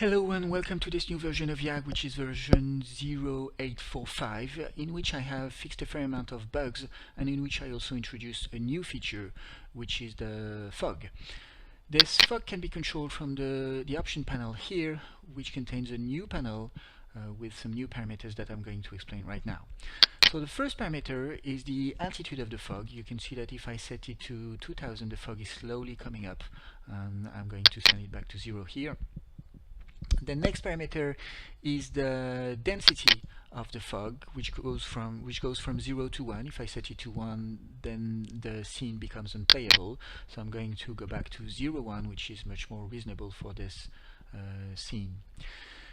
Hello and welcome to this new version of YAG, which is version 0.8.4.5, in which I have fixed a fair amount of bugs and in which I also introduced a new feature, which is the fog. This fog can be controlled from the option panel here, which contains a new panel with some new parameters that I'm going to explain right now. So the first parameter is the altitude of the fog. You can see that if I set it to 2000, the fog is slowly coming up. I'm going to send it back to 0 here. The next parameter is the density of the fog, which goes from 0 to 1. If I set it to 1, then the scene becomes unplayable. So I'm going to go back to 0, 1, which is much more reasonable for this scene.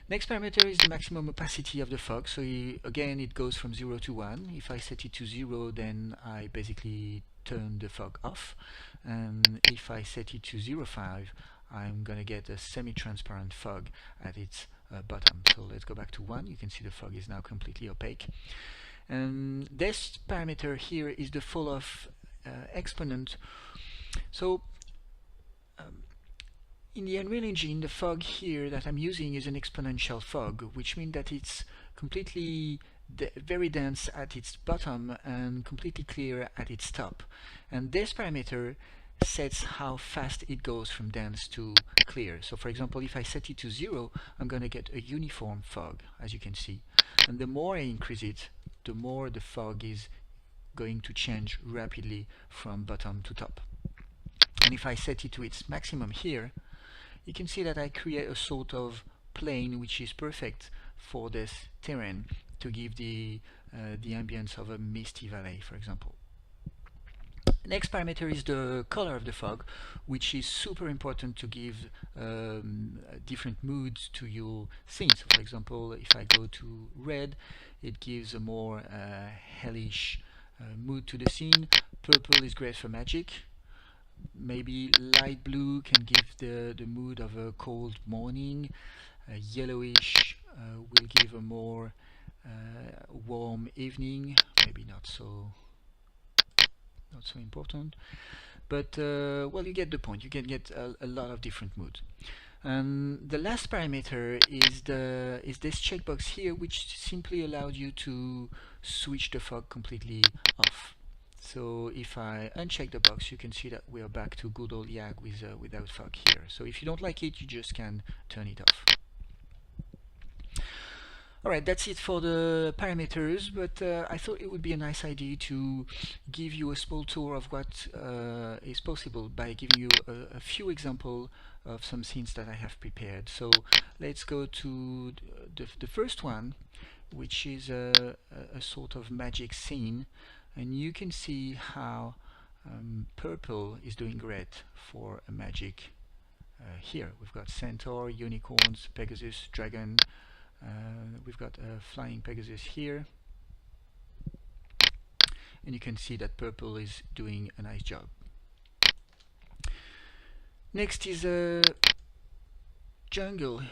Next parameter is the maximum opacity of the fog. So again, it goes from 0 to 1. If I set it to 0, then I basically turn the fog off. And if I set it to 0.5, I'm going to get a semi-transparent fog at its bottom. So let's go back to 1. You can see the fog is now completely opaque. And this parameter here is the fall-off exponent. So in the Unreal Engine, the fog here that I'm using is an exponential fog, which means that it's completely very dense at its bottom and completely clear at its top. And this parameter sets how fast it goes from dense to clear. So for example, if I set it to 0, I'm going to get a uniform fog, as you can see. And the more I increase it, the more the fog is going to change rapidly from bottom to top. And if I set it to its maximum here, you can see that I create a sort of plane which is perfect for this terrain to give the ambience of a misty valley, for example. Next parameter is the color of the fog, which is super important to give different moods to your scene. So for example, if I go to red, it gives a more hellish mood to the scene. Purple is great for magic. Maybe light blue can give the mood of a cold morning. Yellowish will give a more warm evening. Maybe not so important, but well, you get the point. You can get a lot of different moods. And the last parameter is this checkbox here, which simply allows you to switch the fog completely off. So if I uncheck the box, you can see that we are back to good old YAG without fog here. So if you don't like it, you just can turn it off. Alright, that's it for the parameters, but I thought it would be a nice idea to give you a small tour of what is possible by giving you a few examples of some scenes that I have prepared. So let's go to the first one, which is a sort of magic scene, and you can see how purple is doing great for a magic here. We've got centaur, unicorns, Pegasus, dragon. We've got a flying Pegasus here, and you can see that purple is doing a nice job. Next is a jungle,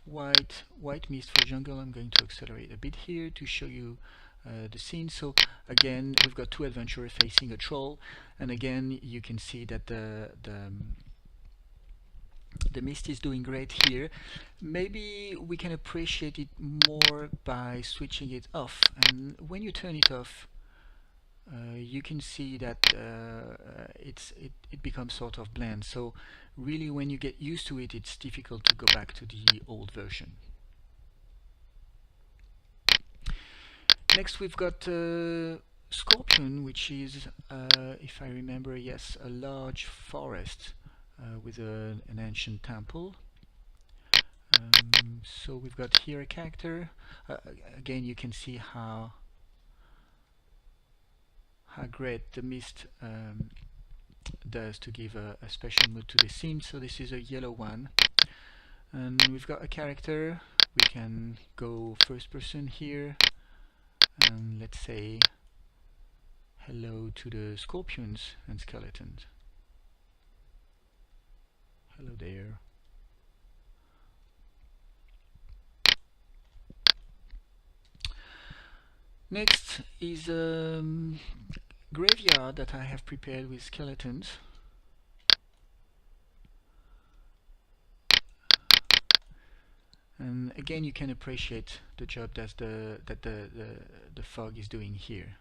white mist for jungle. I'm going to accelerate a bit here to show you the scene. So again, we've got two adventurers facing a troll, and again you can see that the mist is doing great here. Maybe we can appreciate it more by switching it off, and when you turn it off, you can see that it becomes sort of bland. So really, when you get used to it, it's difficult to go back to the old version. Next we've got Scorpion, which is, if I remember, yes, a large forest with an ancient temple. So we've got here a character. Again, you can see how great the mist does to give a special mood to the scene. So this is a yellow one, and we've got a character. We can go first person here, and let's say hello to the scorpions and skeletons. Hello there. Next is a graveyard that I have prepared with skeletons. And again, you can appreciate the job that the fog is doing here.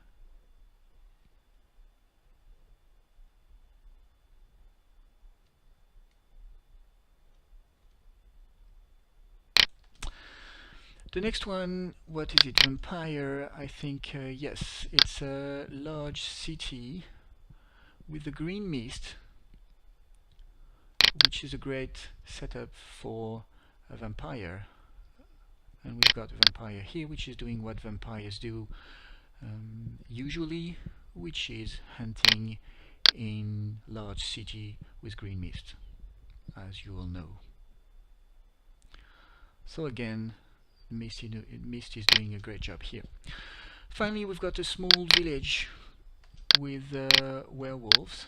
The next one, what is it? Vampire, I think, yes, it's a large city with the green mist, which is a great setup for a vampire. And we've got a vampire here, which is doing what vampires do usually, which is hunting in large city with green mist, as you all know. So again, mist is doing a great job here. Finally, we've got a small village with werewolves.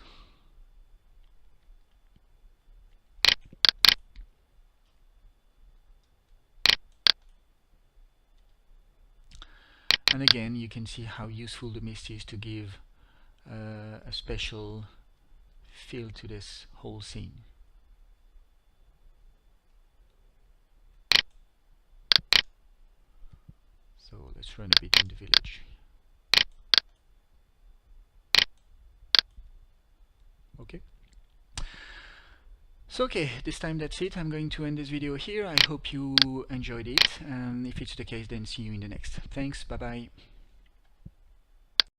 And again, you can see how useful the mist is to give a special feel to this whole scene. So let's run a bit in the village. Okay. So okay, this time that's it. I'm going to end this video here. I hope you enjoyed it, and if it's the case, then see you in the next. Thanks, bye bye.